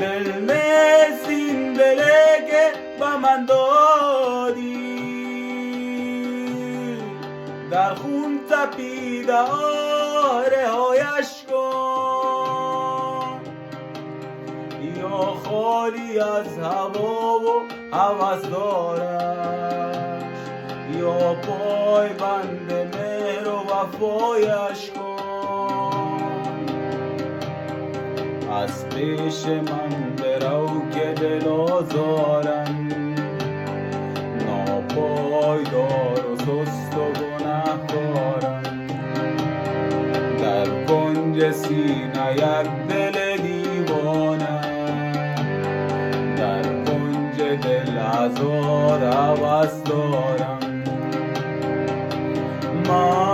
دل مثل دله که به من دادی، در خون تپیده آره هایش کن، یا خالی از هوا و هوس دارش، یا پای بند مهر و وفایش کن. از پیش من برو که دل آزارم، ناپایدار و سست و گنهکارم، در کنج سینه یک دل دیوانه، در کنج دل هزار هوس دارم. من